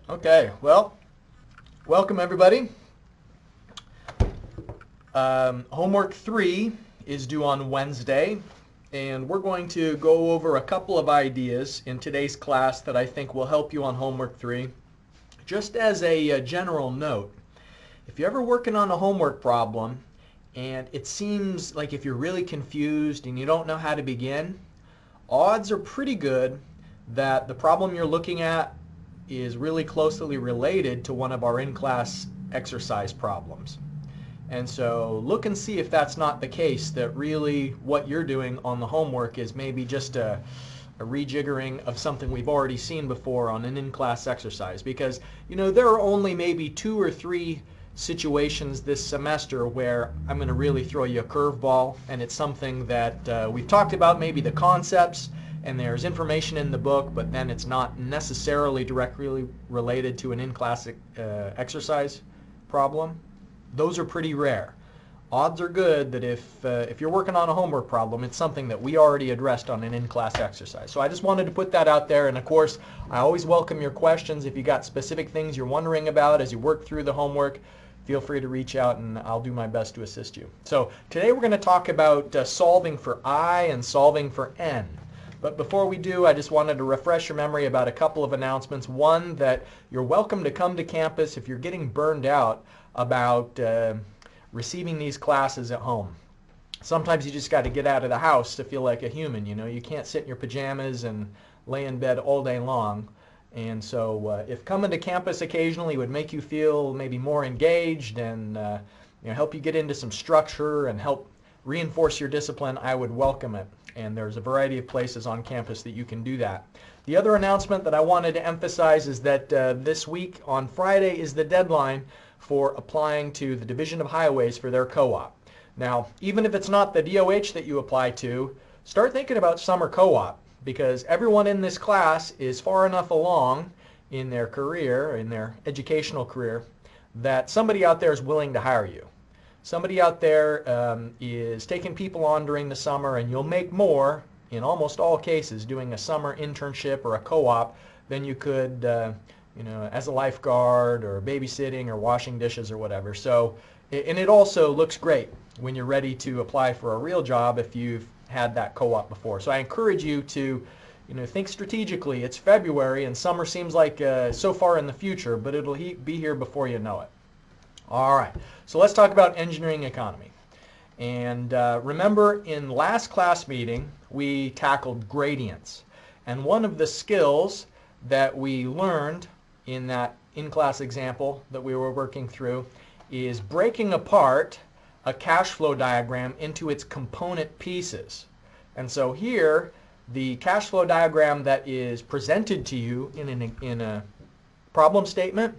Okay, well, welcome everybody. Homework 3 is due on Wednesday, and we're going to go over a couple of ideas in today's class that I think will help you on homework 3. Just as a general note, if you're ever working on a homework problem and it seems like if you're really confused and you don't know how to begin, odds are pretty good that the problem you're looking at is really closely related to one of our in-class exercise problems. And so look and see if that's not the case, that really what you're doing on the homework is maybe just a rejiggering of something we've already seen before on an in-class exercise. Because, you know, there are only maybe 2 or 3 situations this semester where I'm going to really throw you a curveball, and it's something that we've talked about, maybe the concepts, and there's information in the book, but then it's not necessarily directly related to an in-class exercise problem. Those are pretty rare. Odds are good that if you're working on a homework problem, it's something that we already addressed on an in-class exercise. So I just wanted to put that out there, and of course, I always welcome your questions. If you got specific things you're wondering about as you work through the homework, feel free to reach out and I'll do my best to assist you. So today we're going to talk about solving for I and solving for N. But before we do, I just wanted to refresh your memory about a couple of announcements. One, that you're welcome to come to campus if you're getting burned out about receiving these classes at home. Sometimes you just got to get out of the house to feel like a human. You know, you can't sit in your pajamas and lay in bed all day long. And so if coming to campus occasionally would make you feel maybe more engaged and help you get into some structure and help reinforce your discipline, I would welcome it. And there's a variety of places on campus that you can do that. The other announcement that I wanted to emphasize is that this week on Friday is the deadline for applying to the Division of Highways for their co-op. Now, even if it's not the DOH that you apply to, start thinking about summer co-op, because everyone in this class is far enough along in their career, in their educational career, that somebody out there is willing to hire you. Somebody out there is taking people on during the summer, and you'll make more in almost all cases doing a summer internship or a co-op than you could as a lifeguard or babysitting or washing dishes or whatever. So, and it also looks great when you're ready to apply for a real job if you've had that co-op before. So I encourage you to think strategically. It's February and summer seems like so far in the future, but it'll be here before you know it. All right, so let's talk about engineering economy. And remember, in last class meeting, we tackled gradients. And one of the skills that we learned in that in-class example that we were working through is breaking apart a cash flow diagram into its component pieces. And so here, the cash flow diagram that is presented to you in a problem statement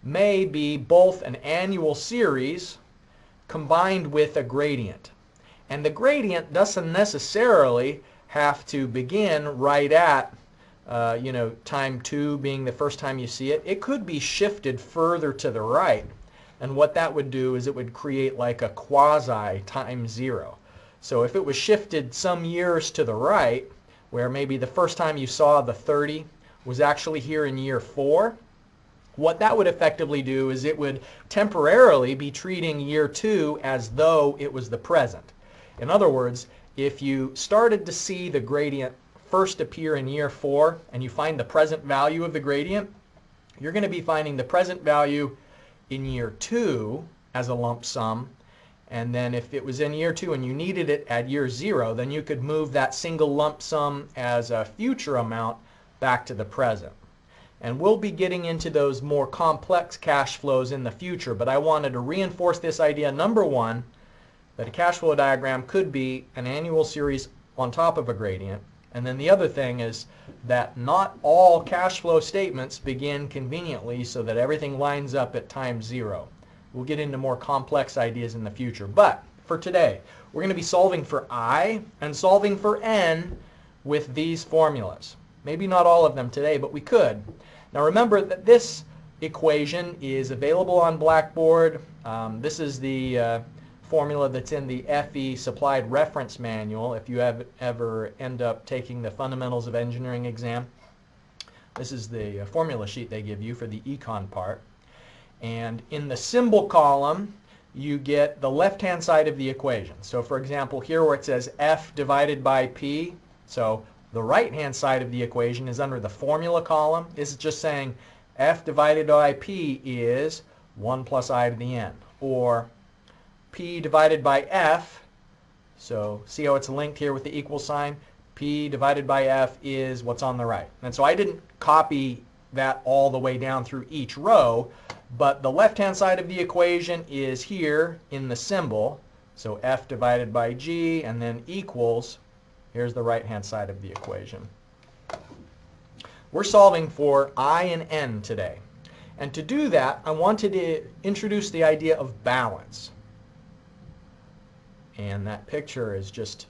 may be both an annual series combined with a gradient. And the gradient doesn't necessarily have to begin right at time 2 being the first time you see it. It could be shifted further to the right. And what that would do is it would create like a quasi time 0. So if it was shifted some years to the right, where maybe the first time you saw the 30 was actually here in year 4, what that would effectively do is it would temporarily be treating year 2 as though it was the present. In other words, if you started to see the gradient first appear in year 4 and you find the present value of the gradient, you're going to be finding the present value in year 2 as a lump sum. And then if it was in year 2 and you needed it at year 0, then you could move that single lump sum as a future amount back to the present. And we'll be getting into those more complex cash flows in the future, but I wanted to reinforce this idea, number one, that a cash flow diagram could be an annual series on top of a gradient. And then the other thing is that not all cash flow statements begin conveniently so that everything lines up at time 0. We'll get into more complex ideas in the future. But for today, we're going to be solving for I and solving for N with these formulas. Maybe not all of them today, but we could. Now remember that this equation is available on Blackboard. This is the formula that's in the FE supplied reference manual if you ever end up taking the fundamentals of engineering exam. This is the formula sheet they give you for the econ part. And in the symbol column, you get the left-hand side of the equation. So for example, here where it says F divided by P, so the right-hand side of the equation is under the formula column. This is just saying F divided by P is 1 plus I to the n. Or P divided by F, so see how it's linked here with the equal sign? P divided by F is what's on the right. And so I didn't copy that all the way down through each row, but the left-hand side of the equation is here in the symbol. So F divided by G and then equals, here's the right-hand side of the equation. We're solving for I and N today. And to do that, I wanted to introduce the idea of balance. And that picture is just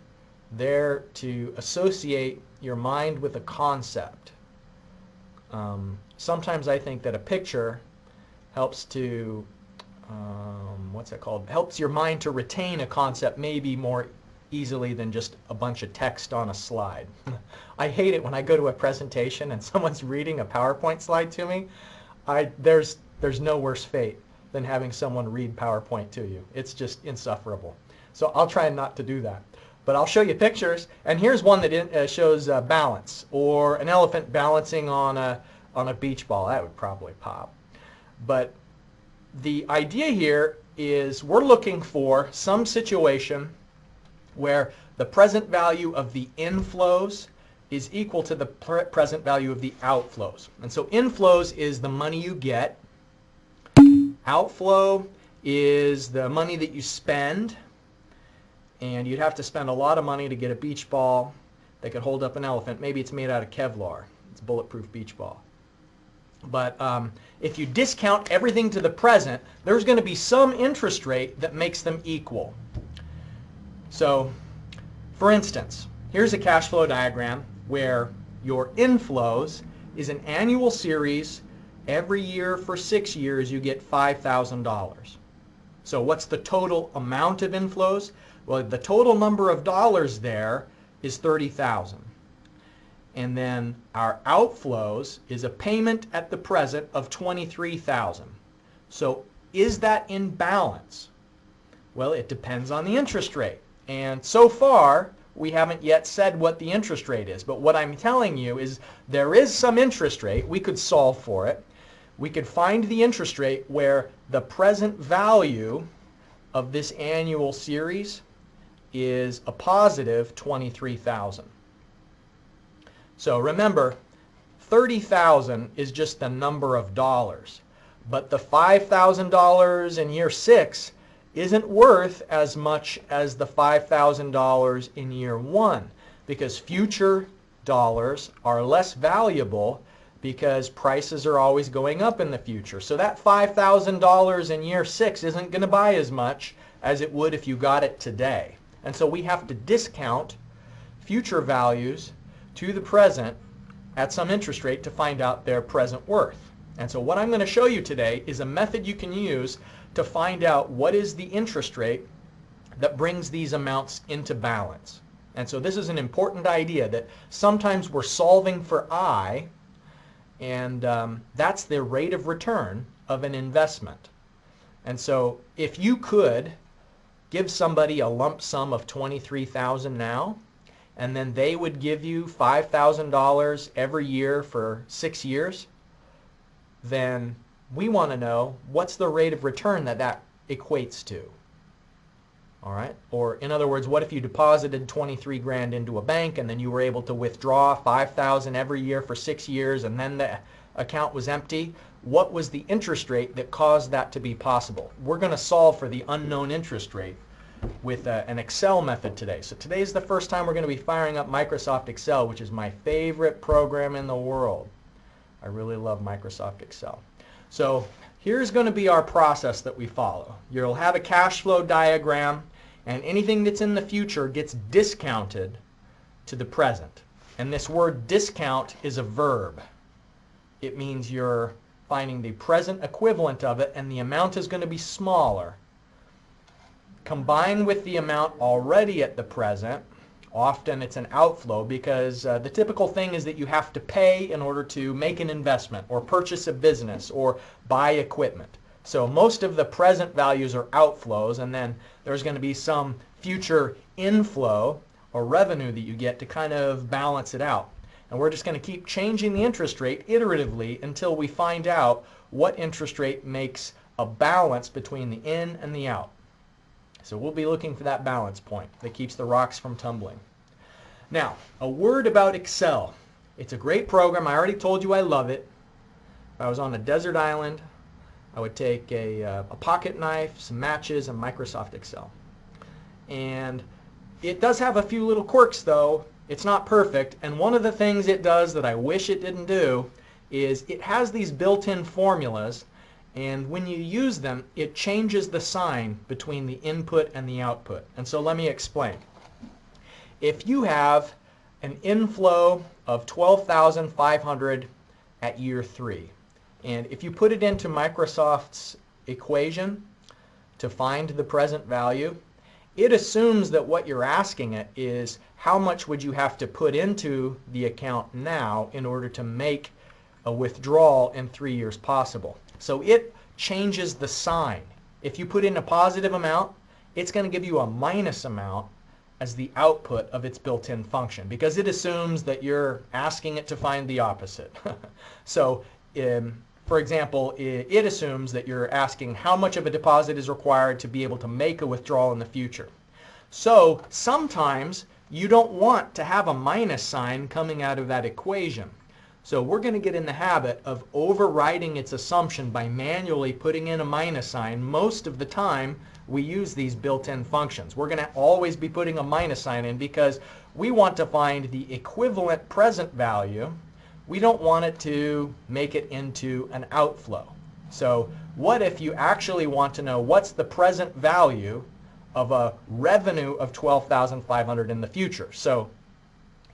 there to associate your mind with a concept. Sometimes I think that a picture helps to, what's that called? Helps your mind to retain a concept maybe more easily than just a bunch of text on a slide. I hate it when I go to a presentation and someone's reading a PowerPoint slide to me. There's no worse fate than having someone read PowerPoint to you. It's just insufferable. So I'll try not to do that. But I'll show you pictures, and here's one that shows balance, or an elephant balancing on a beach ball. That would probably pop. But the idea here is we're looking for some situation where the present value of the inflows is equal to the present value of the outflows. And so inflows is the money you get. Outflow is the money that you spend. And you'd have to spend a lot of money to get a beach ball that could hold up an elephant. Maybe it's made out of Kevlar. It's a bulletproof beach ball. But if you discount everything to the present, there's going to be some interest rate that makes them equal. So, for instance, here's a cash flow diagram where your inflows is an annual series. Every year for 6 years you get $5,000. So what's the total amount of inflows? Well, the total number of dollars there is 30,000. And then our outflows is a payment at the present of 23,000. So is that in balance? Well, it depends on the interest rate. And so far, we haven't yet said what the interest rate is. But what I'm telling you is there is some interest rate. We could solve for it. We could find the interest rate where the present value of this annual series is a positive 23,000. So remember, 30,000 is just the number of dollars. But the $5,000 in year 6 isn't worth as much as the $5,000 in year 1, because future dollars are less valuable because prices are always going up in the future. So that $5,000 in year 6 isn't going to buy as much as it would if you got it today. And so we have to discount future values to the present at some interest rate to find out their present worth. And so what I'm going to show you today is a method you can use to find out what is the interest rate that brings these amounts into balance. And so this is an important idea, that sometimes we're solving for I, and that's the rate of return of an investment. And so if you could give somebody a lump sum of $23,000 now, and then they would give you $5,000 every year for 6 years, then we want to know what's the rate of return that equates to. All right? Or in other words, what if you deposited 23 grand into a bank and then you were able to withdraw 5,000 every year for 6 years and then the account was empty? What was the interest rate that caused that to be possible? We're going to solve for the unknown interest rate with an Excel method today. So today is the first time we're going to be firing up Microsoft Excel, which is my favorite program in the world. I really love Microsoft Excel. So here's going to be our process that we follow. You'll have a cash flow diagram, and anything that's in the future gets discounted to the present. And this word discount is a verb. It means you're finding the present equivalent of it, and the amount is going to be smaller. Combine with the amount already at the present, Often it's an outflow because the typical thing is that you have to pay in order to make an investment or purchase a business or buy equipment. So most of the present values are outflows, and then there's going to be some future inflow or revenue that you get to kind of balance it out. And we're just going to keep changing the interest rate iteratively until we find out what interest rate makes a balance between the in and the out. So we'll be looking for that balance point that keeps the rocks from tumbling. Now, a word about Excel. It's a great program. I already told you I love it. If I was on a desert island, I would take a pocket knife, some matches, and Microsoft Excel. And it does have a few little quirks, though. It's not perfect. And one of the things it does that I wish it didn't do is it has these built-in formulas, and when you use them, it changes the sign between the input and the output. And so let me explain. If you have an inflow of 12,500 at year 3, and if you put it into Microsoft's equation to find the present value, it assumes that what you're asking it is how much would you have to put into the account now in order to make a withdrawal in 3 years possible. So it changes the sign. If you put in a positive amount, it's going to give you a minus amount as the output of its built-in function because it assumes that you're asking it to find the opposite. So for example, it assumes that you're asking how much of a deposit is required to be able to make a withdrawal in the future. So sometimes you don't want to have a minus sign coming out of that equation. So we're going to get in the habit of overriding its assumption by manually putting in a minus sign. Most of the time we use these built-in functions. We're going to always be putting a minus sign in because we want to find the equivalent present value. We don't want it to make it into an outflow. So what if you actually want to know what's the present value of a revenue of 12,500 in the future? So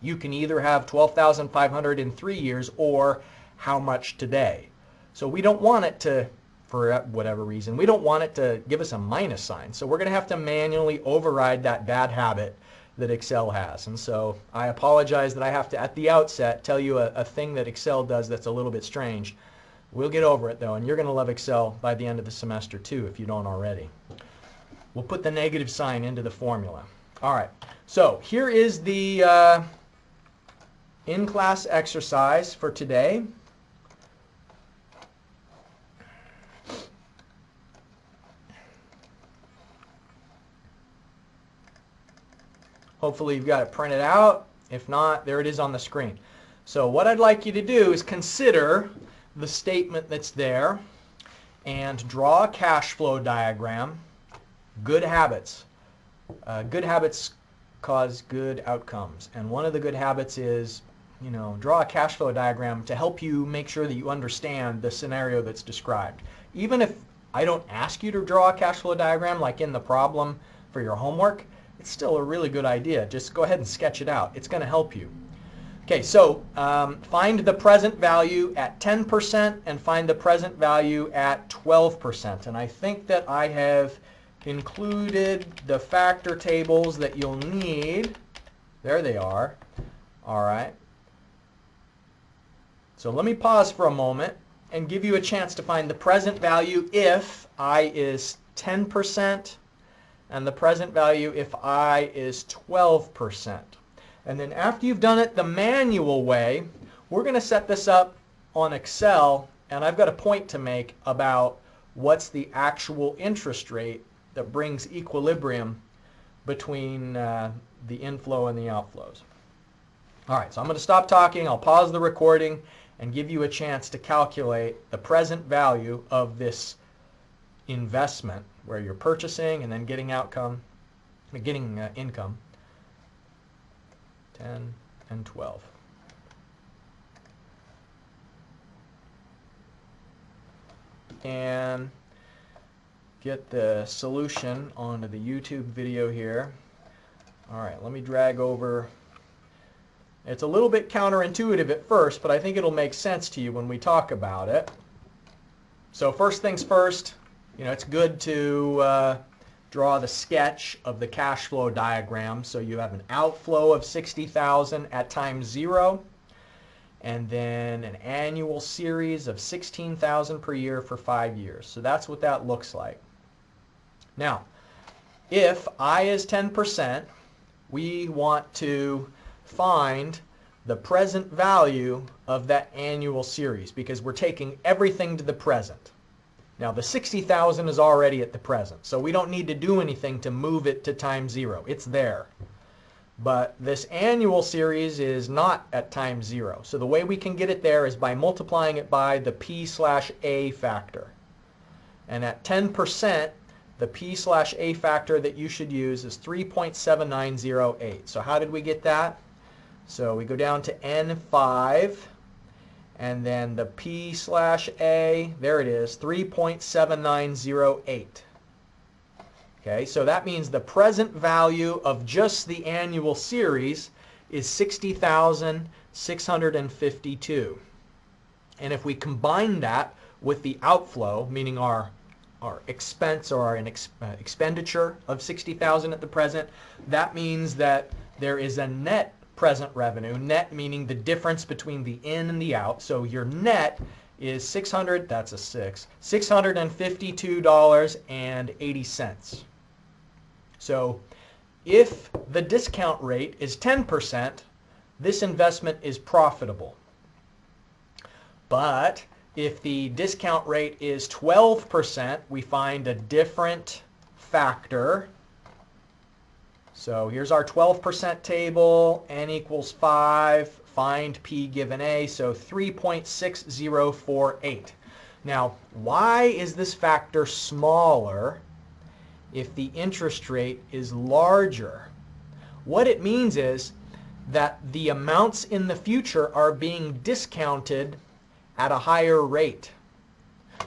you can either have 12,500 in 3 years or how much today. So we don't want it to, for whatever reason, we don't want it to give us a minus sign. So we're going to have to manually override that bad habit that Excel has. And so I apologize that I have to, at the outset, tell you a thing that Excel does that's a little bit strange. We'll get over it, though, and you're going to love Excel by the end of the semester, too, if you don't already. We'll put the negative sign into the formula. All right, so here is the in-class exercise for today. Hopefully you've got it printed out. If not, there it is on the screen. So what I'd like you to do is consider the statement that's there and draw a cash flow diagram. Good habits. Good habits cause good outcomes. And one of the good habits is, draw a cash flow diagram to help you make sure that you understand the scenario that's described. Even if I don't ask you to draw a cash flow diagram like in the problem for your homework, it's still a really good idea. Just go ahead and sketch it out. It's going to help you. Okay, so find the present value at 10% and find the present value at 12%. And I think that I have included the factor tables that you'll need. There they are. All right. So let me pause for a moment and give you a chance to find the present value if I is 10% and the present value if I is 12%. And then after you've done it the manual way, we're going to set this up on Excel, and I've got a point to make about what's the actual interest rate that brings equilibrium between the inflow and the outflows. All right, so I'm going to stop talking. I'll pause the recording and give you a chance to calculate the present value of this investment where you're purchasing and then getting income. 10 and 12. And get the solution onto the YouTube video here. All right, let me drag over. It's a little bit counterintuitive at first, but I think it'll make sense to you when we talk about it. So first things first, it's good to draw the sketch of the cash flow diagram. So you have an outflow of 60,000 at time 0, and then an annual series of 16,000 per year for 5 years. So that's what that looks like. Now, if I is 10%, we want to find the present value of that annual series because we're taking everything to the present. Now the 60,000 is already at the present, so we don't need to do anything to move it to time 0. It's there. But this annual series is not at time 0. So the way we can get it there is by multiplying it by the P/A factor. And at 10%, the P/A factor that you should use is 3.7908. So how did we get that? So we go down to N5, and then the P/A, there it is, 3.7908. Okay, so that means the present value of just the annual series is 60,652. And if we combine that with the outflow, meaning our expense or our expenditure of 60,000 at the present, that means that there is a net present revenue, net meaning the difference between the in and the out. So your net is $652.80. So if the discount rate is 10%, this investment is profitable. But if the discount rate is 12%, we find a different factor. So here's our 12% table, n equals 5, find P given A, so 3.6048. Now, why is this factor smaller if the interest rate is larger? What it means is that the amounts in the future are being discounted at a higher rate.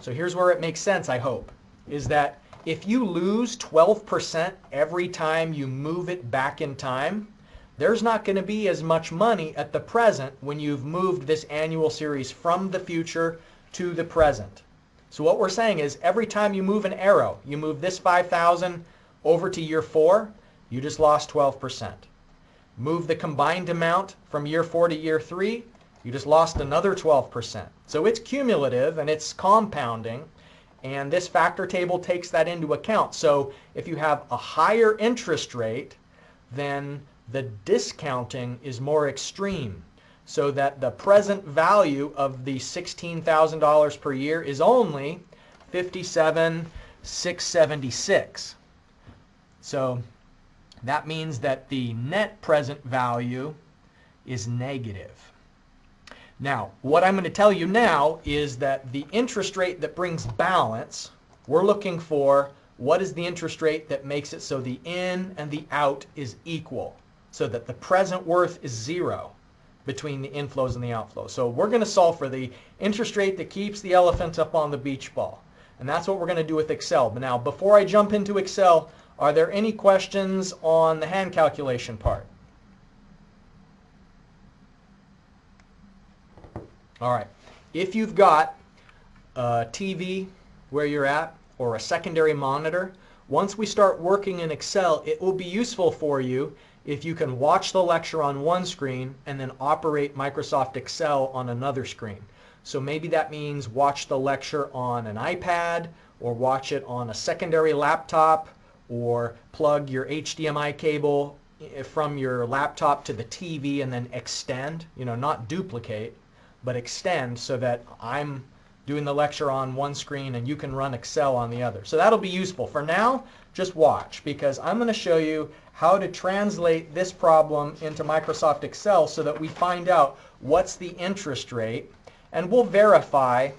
So here's where it makes sense, I hope, is that if you lose 12% every time you move it back in time, there's not going to be as much money at the present when you've moved this annual series from the future to the present. So what we're saying is every time you move an arrow, you move this 5,000 over to year 4, you just lost 12%. Move the combined amount from year 4 to year 3, you just lost another 12%. So it's cumulative and it's compounding, and this factor table takes that into account. So if you have a higher interest rate, then the discounting is more extreme, so that the present value of the $16,000 per year is only $57,676. So that means that the net present value is negative. Now, what I'm going to tell you now is that the interest rate that brings balance, we're looking for what is the interest rate that makes it so the in and the out is equal, so that the present worth is 0 between the inflows and the outflows. So we're going to solve for the interest rate that keeps the elephant up on the beach ball. And that's what we're going to do with Excel. But now, before I jump into Excel, are there any questions on the hand calculation part? All right. If you've got a TV where you're at or a secondary monitor, once we start working in Excel, it will be useful for you if you can watch the lecture on one screen and then operate Microsoft Excel on another screen. So maybe that means watch the lecture on an iPad, or watch it on a secondary laptop, or plug your HDMI cable from your laptop to the TV and then extend, not duplicate, but extend so that I'm doing the lecture on one screen and you can run Excel on the other. So that'll be useful. For now, just watch, because I'm going to show you how to translate this problem into Microsoft Excel so that we find out what's the interest rate, and we'll verify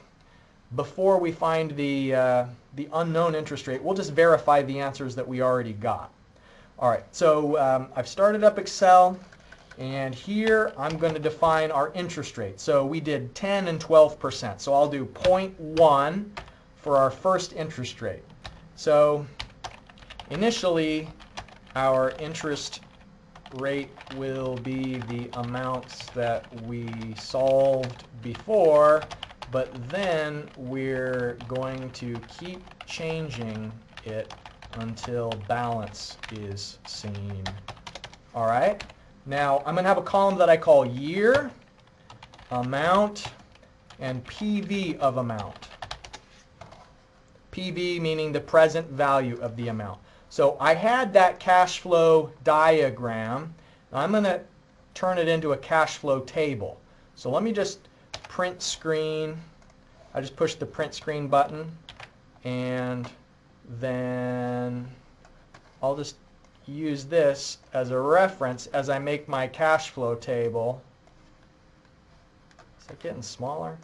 before we find the unknown interest rate. We'll just verify the answers that we already got. All right, so I've started up Excel, and here I'm going to define our interest rate. So we did 10 and 12%. So I'll do 0.1 for our first interest rate. So initially, our interest rate will be the amounts that we solved before, but then we're going to keep changing it until balance is seen. All right. Now I'm going to have a column that I call year, amount, and PV of amount. PV meaning the present value of the amount. So I had that cash flow diagram. I'm going to turn it into a cash flow table. So let me just print screen. I just push the print screen button, and then I'll just use this as a reference as I make my cash flow table. Is it getting smaller?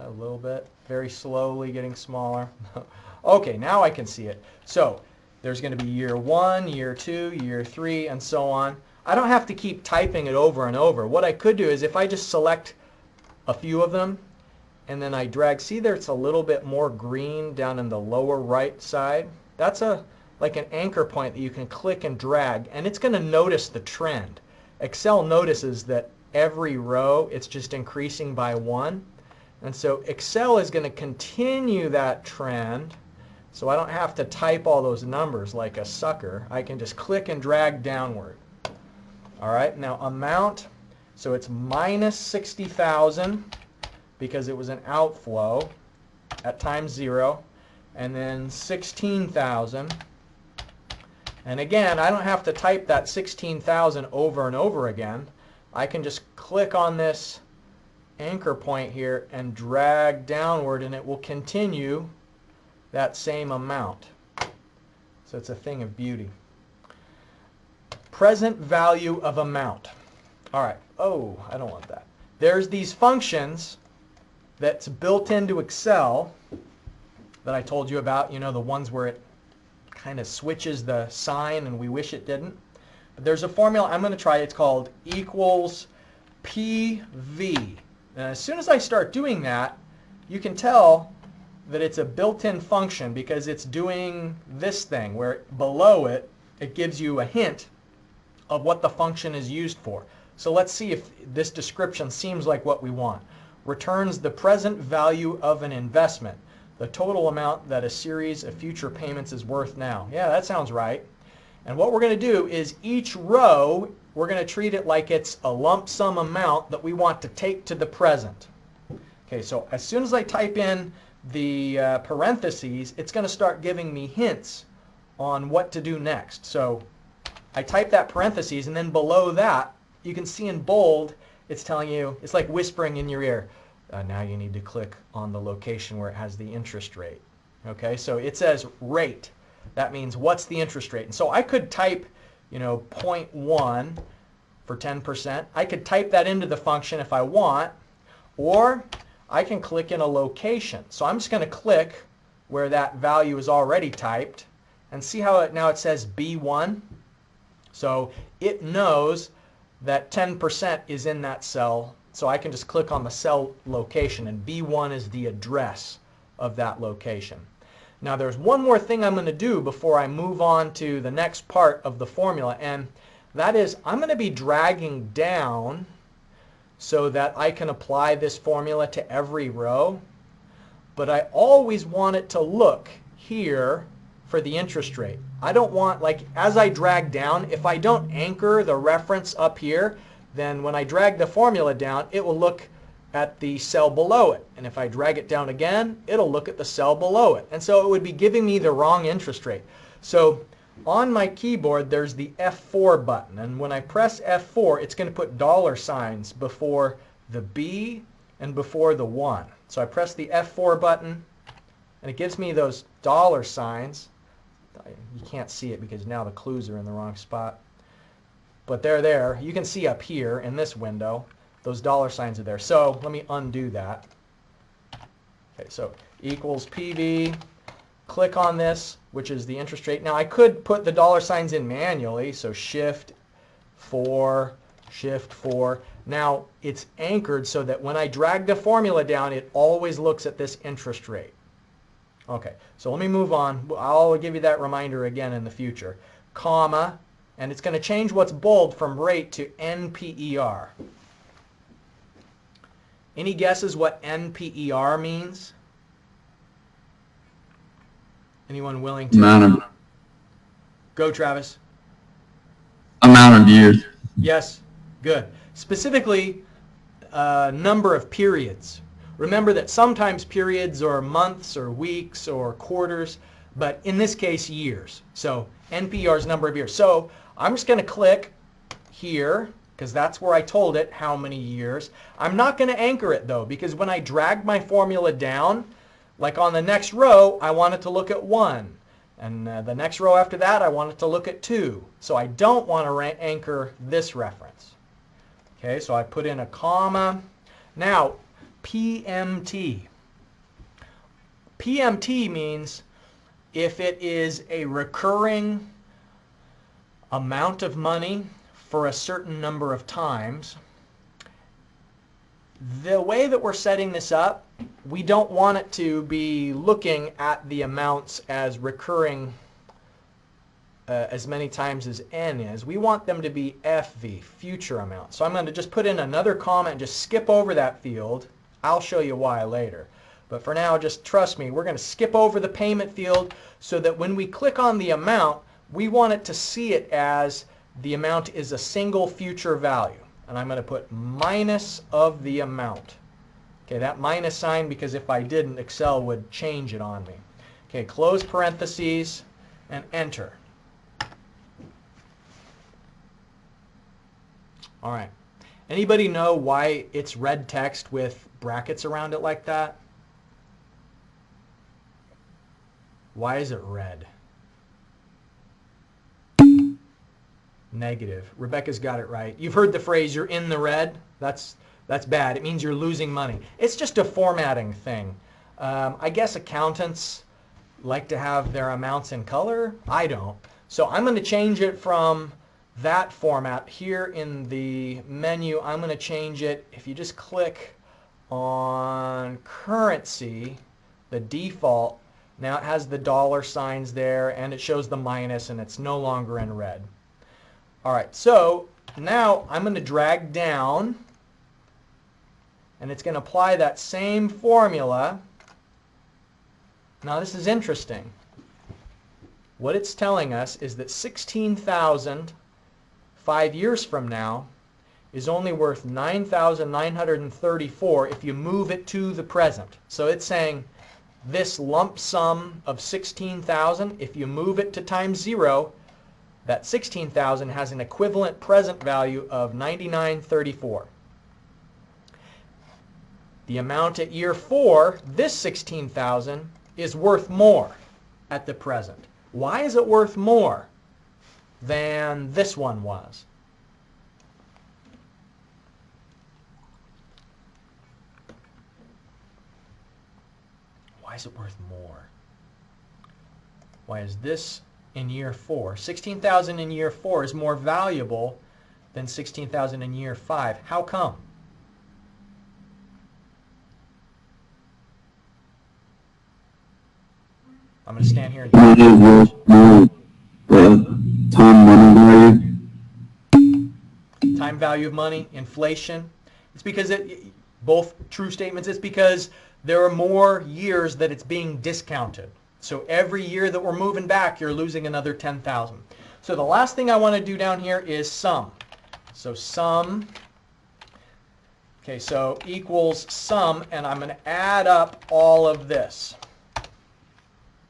A little bit. Very slowly getting smaller. Okay, now I can see it. So there's going to be year 1, year 2, year 3, and so on. I don't have to keep typing it over and over. What I could do is if I just select a few of them and then I drag, see there's a little bit more green down in the lower right side? That's like an anchor point that you can click and drag, and it's going to notice the trend. Excel notices that every row it's just increasing by 1, and so Excel is going to continue that trend, so I don't have to type all those numbers like a sucker. I can just click and drag downward. All right, now amount, so it's minus 60,000 because it was an outflow at time 0, and then 16,000. And again, I don't have to type that 16,000 over and over again. I can just click on this anchor point here and drag downward, and it will continue that same amount. So it's a thing of beauty. Present value of amount. All right. Oh, I don't want that. There's these functions that's built into Excel that I told you about, you know, the ones where it kind of switches the sign and we wish it didn't. But there's a formula I'm going to try. It's called equals PV. And as soon as I start doing that, you can tell that it's a built-in function because it's doing this thing where below it, it gives you a hint of what the function is used for. So let's see if this description seems like what we want. Returns the present value of an investment, the total amount that a series of future payments is worth now. Yeah, that sounds right. And what we're going to do is each row, we're going to treat it like it's a lump sum amount that we want to take to the present. Okay, so as soon as I type in the parentheses, it's going to start giving me hints on what to do next. So I type that parentheses, and then below that, you can see in bold, it's telling you, it's like whispering in your ear, now you need to click on the location where it has the interest rate. Okay, so it says rate. That means what's the interest rate? And so I could type, you know, 0.1 for 10%. I could type that into the function if I want, or I can click in a location. So I'm just going to click where that value is already typed and see how it now it says B1. So it knows that 10% is in that cell. So I can just click on the cell location, and B1 is the address of that location. Now there's one more thing I'm going to do before I move on to the next part of the formula, and that is I'm going to be dragging down so that I can apply this formula to every row. But I always want it to look here for the interest rate. I don't want, like, as I drag down, if I don't anchor the reference up here, then when I drag the formula down, it will look at the cell below it. And if I drag it down again, it'll look at the cell below it. And so it would be giving me the wrong interest rate. So on my keyboard, there's the F4 button. And when I press F4, it's going to put dollar signs before the B and before the 1. So I press the F4 button, and it gives me those dollar signs. You can't see it because now the clues are in the wrong spot. But they're there. You can see up here in this window, those dollar signs are there. So let me undo that. Okay, so equals PV. Click on this, which is the interest rate. Now I could put the dollar signs in manually, so Shift 4, Shift 4. Now it's anchored so that when I drag the formula down, it always looks at this interest rate. Okay, so let me move on. I'll give you that reminder again in the future. Comma, and it's going to change what's bold from rate to NPER. Any guesses what NPER means? Anyone willing to? Go, Travis. Amount of years. Yes, good. Specifically, number of periods. Remember that sometimes periods are months or weeks or quarters, but in this case, years. So NPR is number of years. So I'm just going to click here because that's where I told it how many years. I'm not going to anchor it though, because when I drag my formula down, like on the next row, I want it to look at 1. And the next row after that, I want it to look at 2. So I don't want to anchor this reference. Okay, so I put in a comma. Now, PMT. PMT means if it is a recurring amount of money for a certain number of times. The way that we're setting this up, we don't want it to be looking at the amounts as recurring as many times as n is. We want them to be FV, future amount. So I'm going to just put in another comma and just skip over that field. I'll show you why later. But for now, just trust me, we're going to skip over the payment field so that when we click on the amount, we want it to see it as the amount is a single future value. And I'm going to put minus of the amount. Okay, that minus sign, because if I didn't, Excel would change it on me. Okay, close parentheses and enter. All right. Anybody know why it's red text with brackets around it like that? Why is it red? Negative. Rebecca's got it right. You've heard the phrase, you're in the red. That's bad. It means you're losing money. It's just a formatting thing. I guess accountants like to have their amounts in color. I don't. So I'm going to change it from that format here in the menu. I'm going to change it. If you just click on currency, the default, now it has the dollar signs there and it shows the minus and it's no longer in red. All right, so now I'm going to drag down and it's going to apply that same formula. Now this is interesting. What it's telling us is that 16,000 5 years from now is only worth 9,934 if you move it to the present. So it's saying this lump sum of 16,000, if you move it to times 0, that 16,000 has an equivalent present value of 99.34. The amount at year 4, this 16,000, is worth more at the present. Why is it worth more than this one was? Why is it worth more? Why is this in year 4? 16,000 in year 4 is more valuable than 16,000 in year 5. How come? I'm going to stand here and time value of money, inflation. It's because both true statements. It's because there are more years that it's being discounted. So every year that we're moving back, you're losing another 10,000. So the last thing I want to do down here is sum. So sum, okay, so equals sum, and I'm going to add up all of this.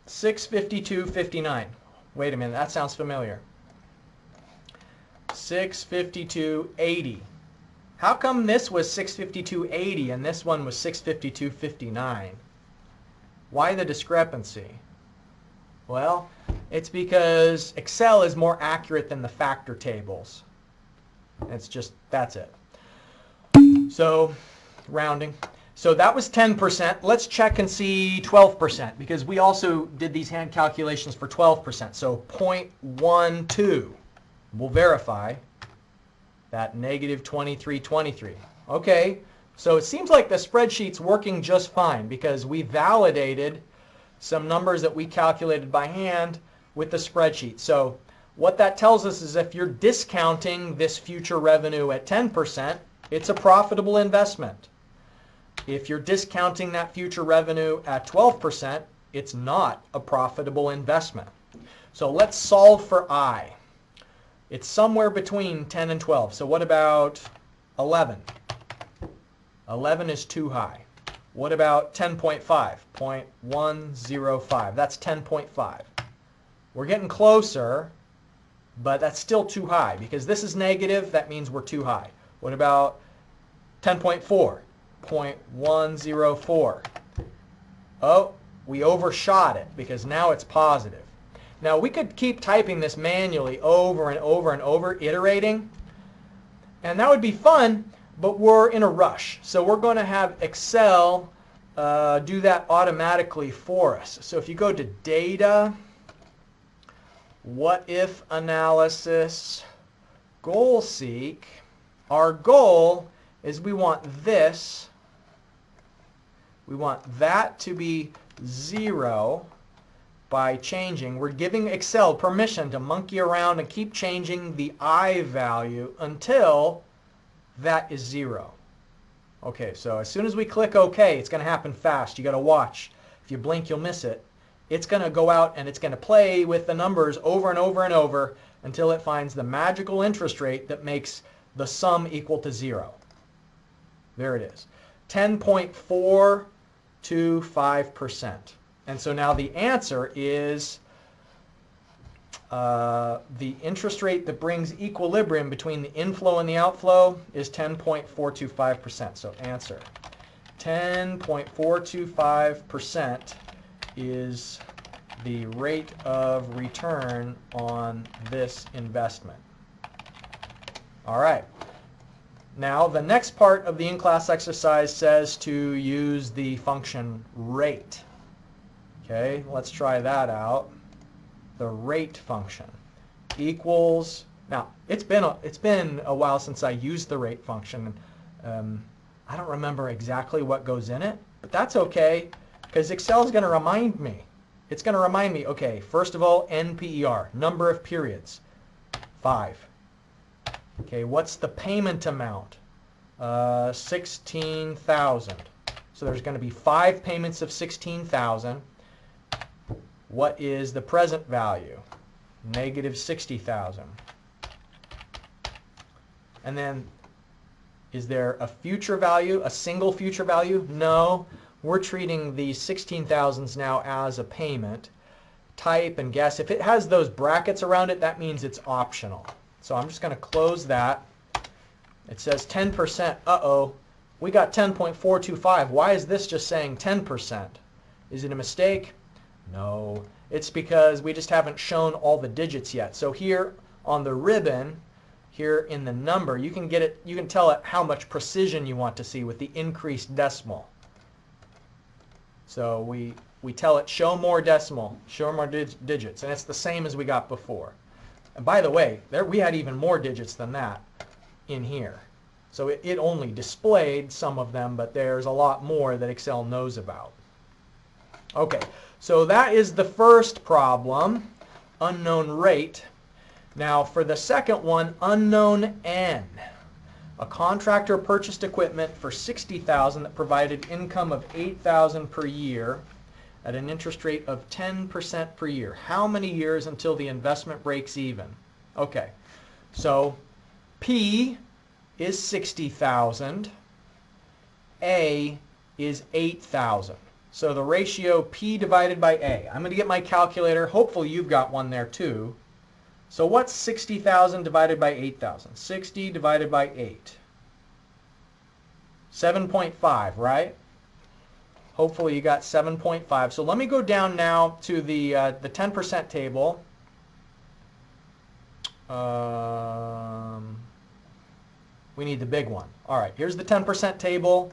652.59. Wait a minute, that sounds familiar. 652.80. How come this was 652.80 and this one was 652.59? Why the discrepancy? Well, it's because Excel is more accurate than the factor tables. It's just, that's it. So, rounding. So that was 10%. Let's check and see 12%, because we also did these hand calculations for 12%. So 0.12 will verify that negative 23.23. Okay, so it seems like the spreadsheet's working just fine because we validated some numbers that we calculated by hand with the spreadsheet. So what that tells us is if you're discounting this future revenue at 10%, it's a profitable investment. If you're discounting that future revenue at 12%, it's not a profitable investment. So let's solve for I. It's somewhere between 10 and 12. So what about 11? 11 is too high. What about 10.5? 0.105. That's 10.5. We're getting closer, but that's still too high because this is negative. That means we're too high. What about 10.4? 0.104. Oh, we overshot it because now it's positive. Now we could keep typing this manually over and over and over, iterating, and that would be fun, but we're in a rush. So we're going to have Excel do that automatically for us. So if you go to Data, What If Analysis, Goal Seek, our goal is we want this, we want that to be 0 by changing. We're giving Excel permission to monkey around and keep changing the I value until that is 0. Okay, so as soon as we click OK, it's going to happen fast. You got to watch. If you blink, you'll miss it. It's going to go out and it's going to play with the numbers over and over and over until it finds the magical interest rate that makes the sum equal to 0. There it is. 10.425%. And so now the answer is the interest rate that brings equilibrium between the inflow and the outflow is 10.425%. So answer, 10.425% is the rate of return on this investment. All right. Now the next part of the in-class exercise says to use the function rate. Okay, let's try that out. The rate function equals, now it's been a while since I used the rate function. I don't remember exactly what goes in it, but that's okay because Excel is going to remind me. It's going to remind me, okay, first of all, NPER, number of periods, 5. Okay, what's the payment amount? 16,000. So there's going to be 5 payments of 16,000. What is the present value? Negative 60,000. And then, is there a future value, a single future value? No. We're treating the 16,000s now as a payment. Type and guess. If it has those brackets around it, that means it's optional. So I'm just going to close that. It says 10%. Uh-oh. We got 10.425. Why is this just saying 10%? Is it a mistake? No. It's because we just haven't shown all the digits yet. So here on the ribbon, here in the number, you can get it, you can tell it how much precision you want to see with the increased decimal. So we tell it show more decimal, show more digits, and it's the same as we got before. And by the way, we had even more digits than that in here. So it only displayed some of them, but there's a lot more that Excel knows about. Okay, so that is the first problem, unknown rate. Now for the second one, unknown N. A contractor purchased equipment for $60,000 that provided income of $8,000 per year at an interest rate of 10% per year. How many years until the investment breaks even? Okay, so P is 60,000, A is 8,000. So the ratio P divided by A. I'm going to get my calculator. Hopefully you've got one there too. So what's 60,000 divided by 8,000? 60 divided by 8. 7.5, right? Hopefully you got 7.5. So let me go down now to the 10% table. We need the big one. All right, here's the 10% table.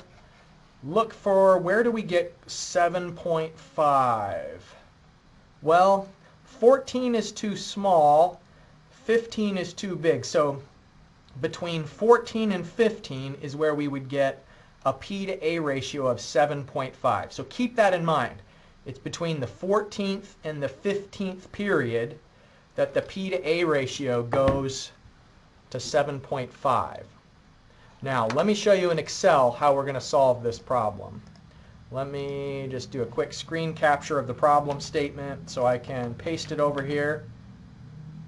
Look for, where do we get 7.5? Well, 14 is too small, 15 is too big. So between 14 and 15 is where we would get a P to A ratio of 7.5. So keep that in mind. It's between the 14th and the 15th period that the P to A ratio goes to 7.5. Now let me show you in Excel how we're going to solve this problem. let me just do a quick screen capture of the problem statement so I can paste it over here.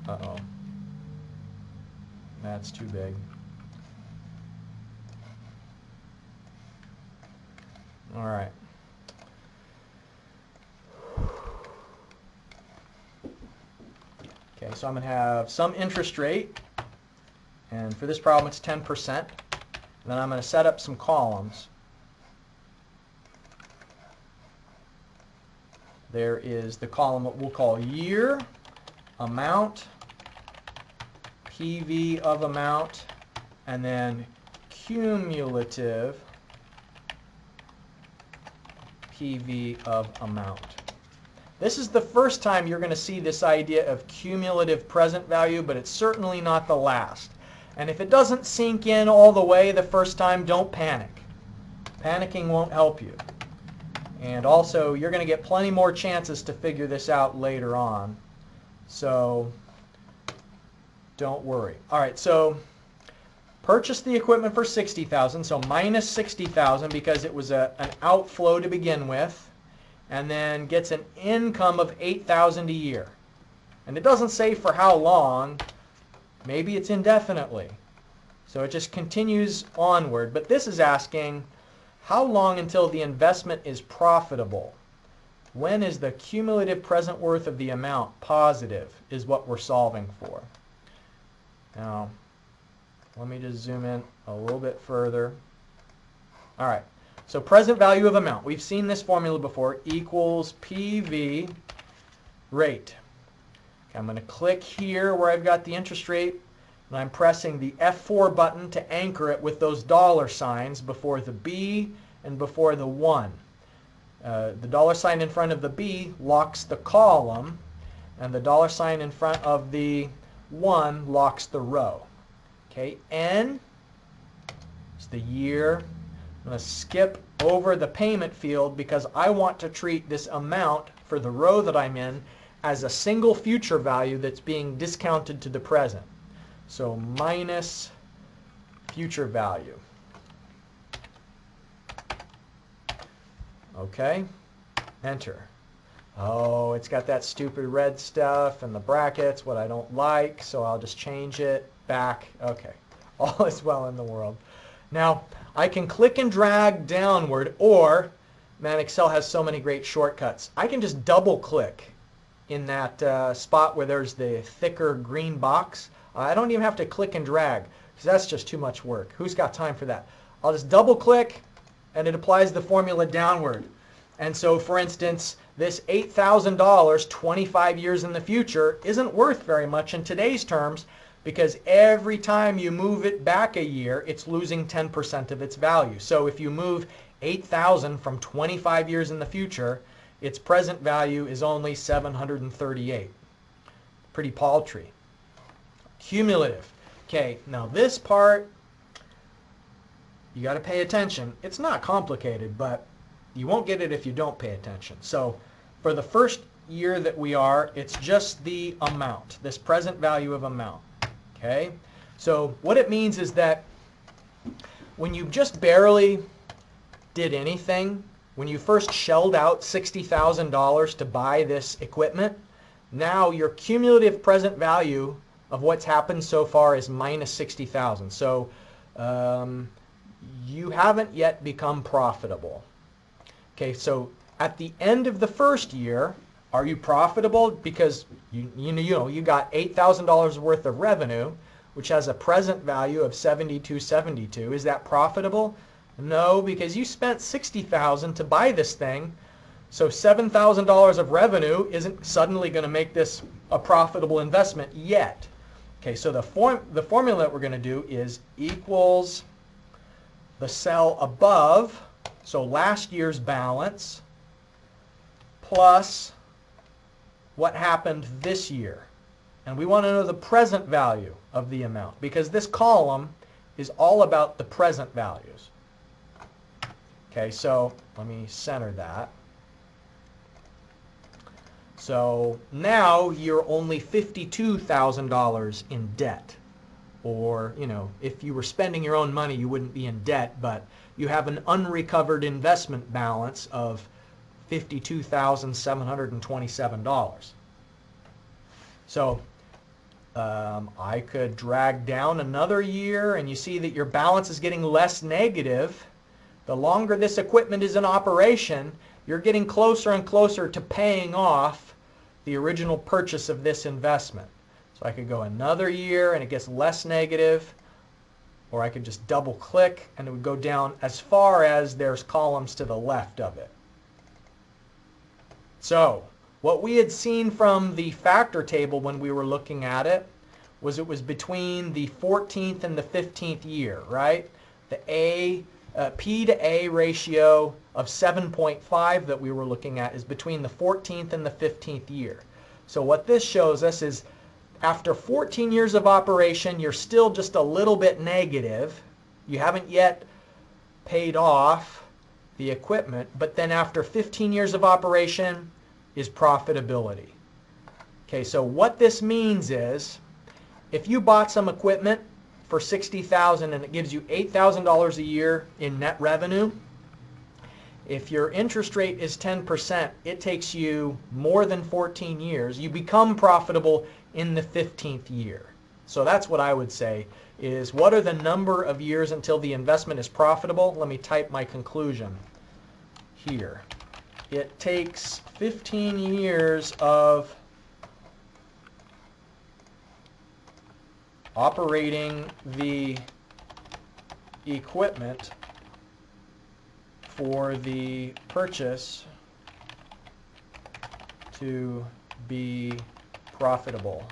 Uh-oh. That's too big. All right. Okay, so I'm going to have some interest rate, and for this problem it's 10%. And then I'm going to set up some columns. There is the column that we'll call year, amount, PV of amount, and then cumulative PV of amount. This is the first time you're going to see this idea of cumulative present value, but it's certainly not the last. And if it doesn't sink in all the way the first time, don't panic. Panicking won't help you. And also, you're going to get plenty more chances to figure this out later on. So don't worry. All right, so purchase the equipment for $60,000, so minus $60,000 because it was an outflow to begin with, and then gets an income of $8,000 a year. And it doesn't say for how long. Maybe it's indefinitely. So it just continues onward. But this is asking how long until the investment is profitable. When is the cumulative present worth of the amount positive is what we're solving for. Now, let me just zoom in a little bit further. All right. So present value of amount. We've seen this formula before. Equals PV rate. Okay, I'm going to click here where I've got the interest rate, and I'm pressing the F4 button to anchor it with those dollar signs before the B and before the 1. The dollar sign in front of the B locks the column, and the dollar sign in front of the 1 locks the row. Okay, N is the year. I'm going to skip over the payment field because I want to treat this amount for the row that I'm in as a single future value that's being discounted to the present. So minus future value. Okay, enter. Oh, it's got that stupid red stuff and the brackets, what I don't like, so I'll just change it back. Okay, all is well in the world. Now, I can click and drag downward, or, man, Excel has so many great shortcuts. I can just double click in that spot where there's the thicker green box. I don't even have to click and drag because that's just too much work. Who's got time for that? I'll just double click and it applies the formula downward. And so, for instance, this $8,000 25 years in the future isn't worth very much in today's terms because every time you move it back a year, it's losing 10% of its value. So if you move 8,000 from 25 years in the future, its present value is only 738. Pretty paltry. Cumulative. Okay, now this part, you got to pay attention. It's not complicated, but you won't get it if you don't pay attention. So for the first year that we are, it's just the amount, this present value of amount. Okay, so what it means is that when you just barely did anything, when you first shelled out $60,000 to buy this equipment, now your cumulative present value of what's happened so far is minus 60,000. So you haven't yet become profitable. Okay, so at the end of the first year, are you profitable? Because you got $8,000 worth of revenue, which has a present value of $72.72. Is that profitable? No, because you spent $60,000 to buy this thing. So $7,000 of revenue isn't suddenly going to make this a profitable investment yet. Okay, so the formula that we're going to do is equals the cell above, so last year's balance, plus what happened this year. And we want to know the present value of the amount because this column is all about the present values. Okay, so let me center that. So now you're only $52,000 in debt. Or, if you were spending your own money, you wouldn't be in debt, but you have an unrecovered investment balance of $52,727. So I could drag down another year, and you see that your balance is getting less negative. The longer this equipment is in operation, you're getting closer and closer to paying off the original purchase of this investment. So I could go another year and it gets less negative, or I could just double click and it would go down as far as there's columns to the left of it. So what we had seen from the factor table when we were looking at it was between the 14th and the 15th year, right? The P to A ratio of 7.5 that we were looking at is between the 14th and the 15th year. So what this shows us is after 14 years of operation, you're still just a little bit negative. You haven't yet paid off the equipment, but then after 15 years of operation is profitability. Okay, so what this means is if you bought some equipment for $60,000 and it gives you $8,000 a year in net revenue, if your interest rate is 10%, it takes you more than 14 years. You become profitable in the 15th year. So that's what I would say is, what are the number of years until the investment is profitable? Let me type my conclusion here. It takes 15 years of operating the equipment for the purchase to be profitable.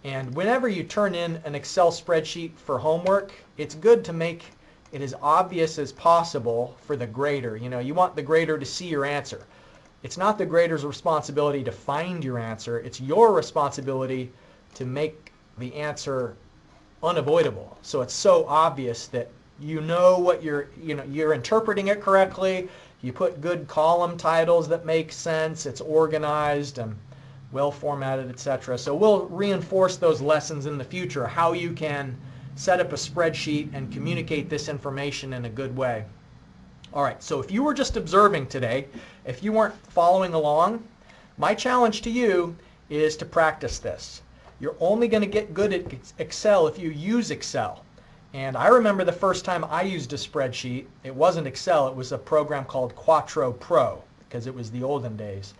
And whenever you turn in an Excel spreadsheet for homework, it's good to make it as obvious as possible for the grader. You know, you want the grader to see your answer. It's not the grader's responsibility to find your answer. It's your responsibility to make the answer unavoidable. So it's so obvious that you know what you're interpreting it correctly. You put good column titles that make sense. It's organized and well formatted, etc. So we'll reinforce those lessons in the future, how you can set up a spreadsheet and communicate this information in a good way. All right, so if you were just observing today, if you weren't following along, my challenge to you is to practice this. You're only going to get good at Excel if you use Excel. And I remember the first time I used a spreadsheet, it wasn't Excel, it was a program called Quattro Pro, because it was the olden days.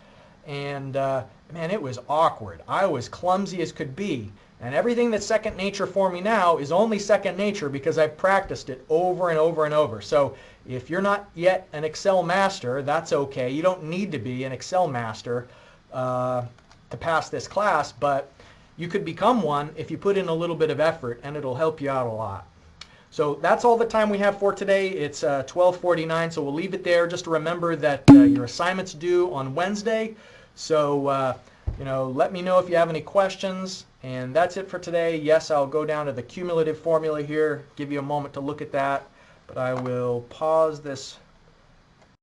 And man, it was awkward. I was clumsy as could be. And everything that's second nature for me now is only second nature because I've practiced it over and over and over. So if you're not yet an Excel master, that's okay. You don't need to be an Excel master to pass this class, but you could become one if you put in a little bit of effort, and it'll help you out a lot. So that's all the time we have for today. It's 12:49, so we'll leave it there. Just remember that your assignment's due on Wednesday. So let me know if you have any questions. And that's it for today. Yes, I'll go down to the cumulative formula here, give you a moment to look at that. But I will pause this